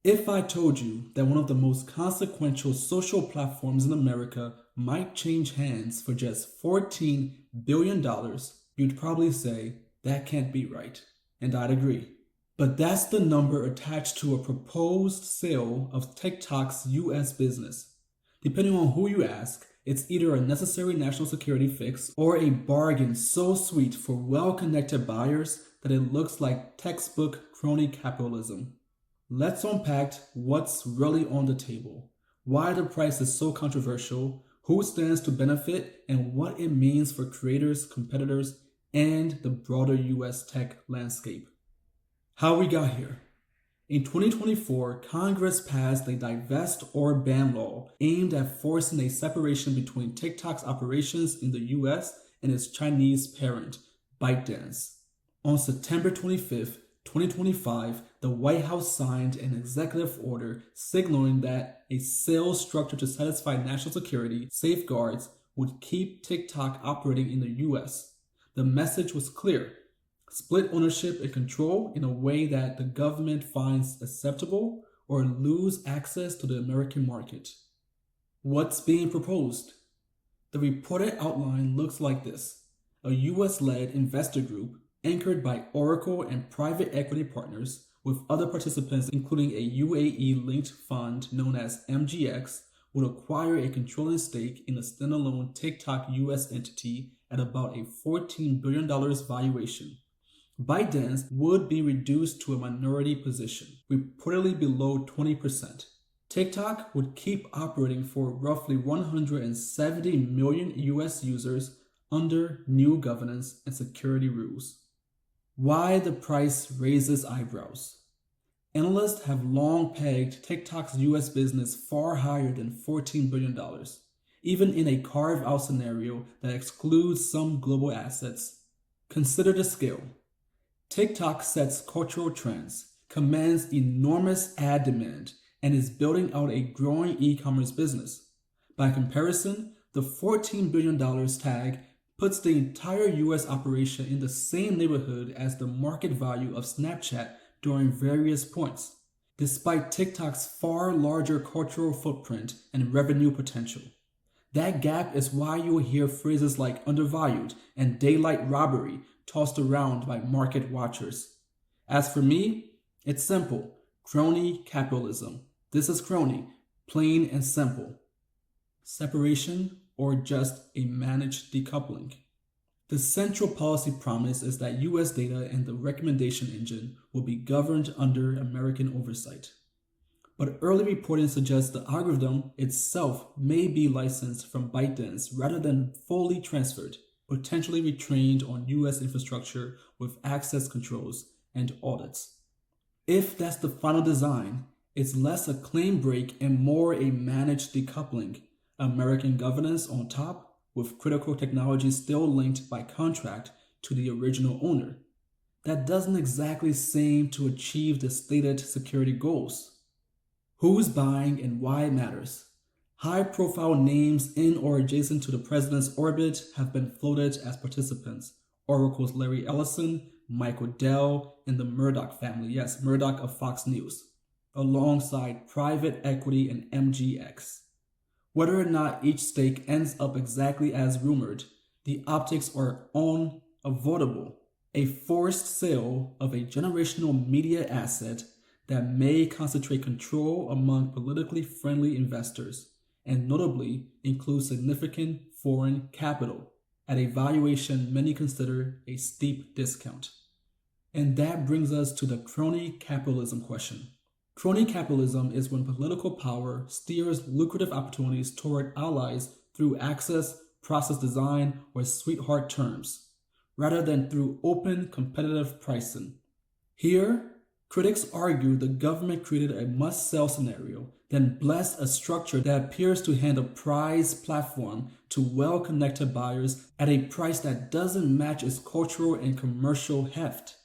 If I told you that one of the most consequential social platforms in America might change hands for just $14 billion, you'd probably say, that can't be right. And I'd agree. But that's the number attached to a proposed sale of TikTok's US business. Depending on who you ask, it's either a necessary national security fix or a bargain so sweet for well-connected buyers that it looks like textbook crony capitalism. Let's unpack what's really on the table, why the price is so controversial, who stands to benefit, and what it means for creators, competitors, and the broader US tech landscape. How we got here. In 2024, Congress passed a Divest-or-Ban law aimed at forcing a separation between TikTok's operations in the US and its Chinese parent, ByteDance. On September 25th, 2025, the White House signed an executive order signaling that a sales structure to satisfy national security safeguards would keep TikTok operating in the US. The message was clear: split ownership and control in a way that the government finds acceptable or lose access to the American market. What's being proposed? The reported outline looks like this: a US-led investor group anchored by Oracle and private equity partners, with other participants including a UAE-linked fund known as MGX, would acquire a controlling stake in a standalone TikTok US entity at about a $14 billion valuation. ByteDance would be reduced to a minority position, reportedly below 20%. TikTok would keep operating for roughly 170 million US users under new governance and security rules. Why the price raises eyebrows? Analysts have long pegged TikTok's US business far higher than $14 billion, even in a carve-out scenario that excludes some global assets. Consider the scale. TikTok sets cultural trends, commands enormous ad demand, and is building out a growing e-commerce business. By comparison, the $14 billion tag puts the entire US operation in the same neighborhood as the market value of Snapchat during various points, despite TikTok's far larger cultural footprint and revenue potential. That gap is why you'll hear phrases like undervalued and daylight robbery tossed around by market watchers. As for me, it's simple: crony capitalism. This is crony, plain and simple. Separation or just a managed decoupling. The central policy promise is that US data and the recommendation engine will be governed under American oversight. But early reporting suggests the algorithm itself may be licensed from ByteDance rather than fully transferred, potentially retrained on US infrastructure with access controls and audits. If that's the final design, it's less a claim break and more a managed decoupling, American governance on top, with critical technology still linked by contract to the original owner. That doesn't exactly seem to achieve the stated security goals. Who's buying and why it matters. High-profile names in or adjacent to the president's orbit have been floated as participants. Oracle's Larry Ellison, Michael Dell, and the Murdoch family, yes, Murdoch of Fox News, alongside private equity and MGX. Whether or not each stake ends up exactly as rumored, the optics are unavoidable. A forced sale of a generational media asset that may concentrate control among politically friendly investors, and notably include significant foreign capital at a valuation many consider a steep discount. And that brings us to the crony capitalism question. Crony capitalism is when political power steers lucrative opportunities toward allies through access, process design, or sweetheart terms, rather than through open competitive pricing. Here, critics argue the government created a must-sell scenario, then blessed a structure that appears to hand a prize platform to well-connected buyers at a price that doesn't match its cultural and commercial heft.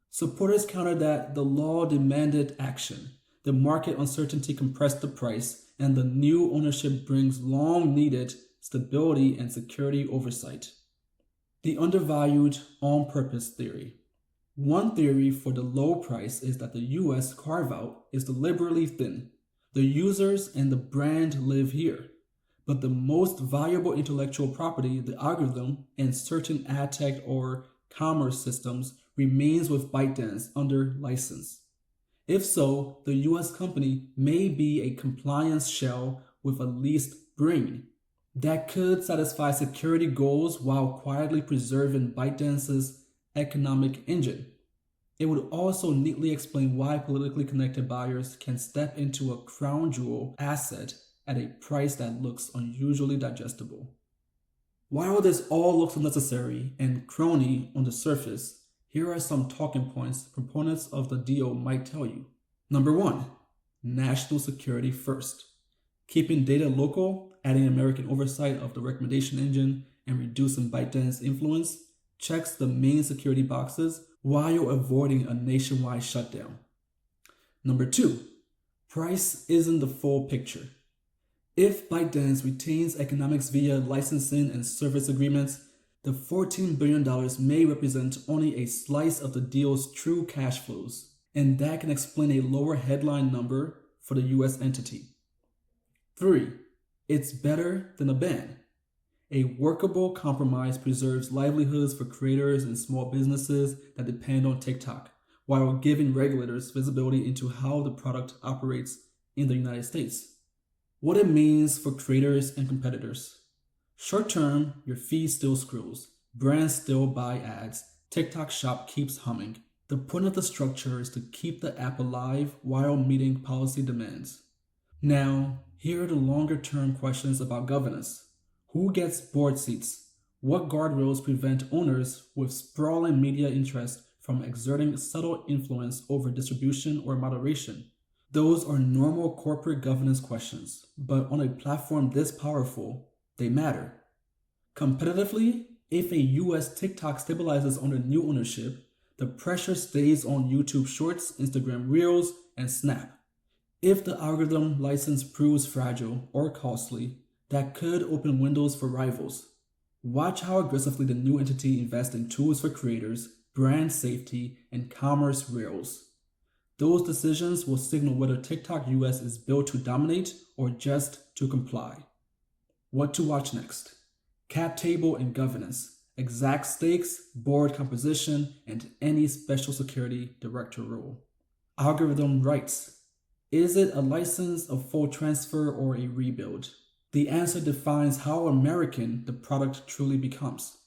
Supporters countered that the law demanded action, the market uncertainty compressed the price, and the new ownership brings long-needed stability and security oversight. The undervalued on-purpose theory. One theory for the low price is that the US carve-out is deliberately thin. The users and the brand live here, but the most valuable intellectual property, the algorithm, and certain ad tech or commerce systems remains with ByteDance under license. If so, the US company may be a compliance shell with a leased brain that could satisfy security goals while quietly preserving ByteDance's economic engine. It would also neatly explain why politically connected buyers can step into a crown jewel asset at a price that looks unusually digestible. While this all looks unnecessary and crony on the surface, here are some talking points proponents of the deal might tell you. Number 1, national security first. Keeping data local, adding American oversight of the recommendation engine, and reducing ByteDance influence checks the main security boxes while avoiding a nationwide shutdown. Number 2, price isn't the full picture. If ByteDance retains economics via licensing and service agreements, the $14 billion may represent only a slice of the deal's true cash flows, and that can explain a lower headline number for the US entity. 3, it's better than a ban. A workable compromise preserves livelihoods for creators and small businesses that depend on TikTok, while giving regulators visibility into how the product operates in the United States. What it means for creators and competitors. Short term, your feed still scrolls, brands still buy ads, TikTok shop keeps humming. The point of the structure is to keep the app alive while meeting policy demands. Now, here are the longer term questions about governance. Who gets board seats? What guardrails prevent owners with sprawling media interest from exerting subtle influence over distribution or moderation? Those are normal corporate governance questions, but on a platform this powerful, they matter. Competitively, if a US TikTok stabilizes under new ownership, the pressure stays on YouTube Shorts, Instagram Reels, and Snap. If the algorithm license proves fragile or costly, that could open windows for rivals. Watch how aggressively the new entity invests in tools for creators, brand safety, and commerce rails. Those decisions will signal whether TikTok US is built to dominate or just to comply. What to watch next? Cap table and governance, exact stakes, board composition, and any special security director role. Algorithm rights. Is it a license, a full transfer, or a rebuild? The answer defines how American the product truly becomes.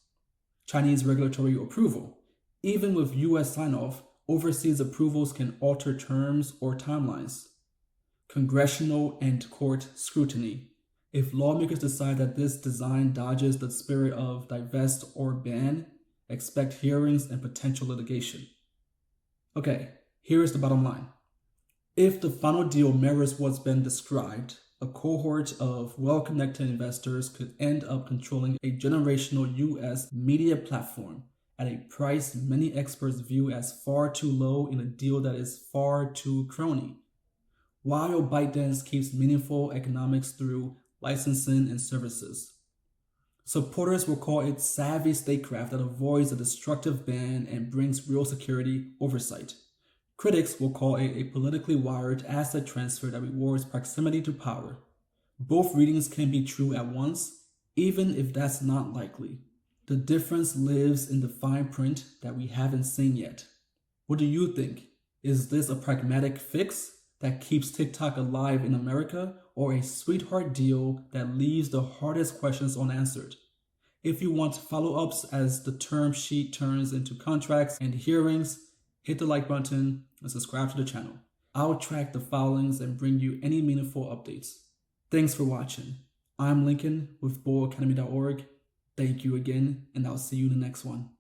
Chinese regulatory approval. Even with US sign-off, overseas approvals can alter terms or timelines. Congressional and court scrutiny. If lawmakers decide that this design dodges the spirit of Divest-or-Ban, expect hearings and potential litigation. Okay, here is the bottom line. If the final deal mirrors what's been described, a cohort of well-connected investors could end up controlling a generational US media platform at a price many experts view as far too low in a deal that is far too crony. While ByteDance keeps meaningful economics through licensing and services. Supporters will call it savvy statecraft that avoids a destructive ban and brings real security oversight. Critics will call it a politically wired asset transfer that rewards proximity to power. Both readings can be true at once, even if that's not likely. The difference lives in the fine print that we haven't seen yet. What do you think? Is this a pragmatic fix that keeps TikTok alive in America, or a sweetheart deal that leaves the hardest questions unanswered? If you want follow-ups as the term sheet turns into contracts and hearings, hit the like button and subscribe to the channel. I'll track the filings and bring you any meaningful updates. Thanks for watching. I'm Lincoln with bullacademy.org. Thank you again, and I'll see you in the next one.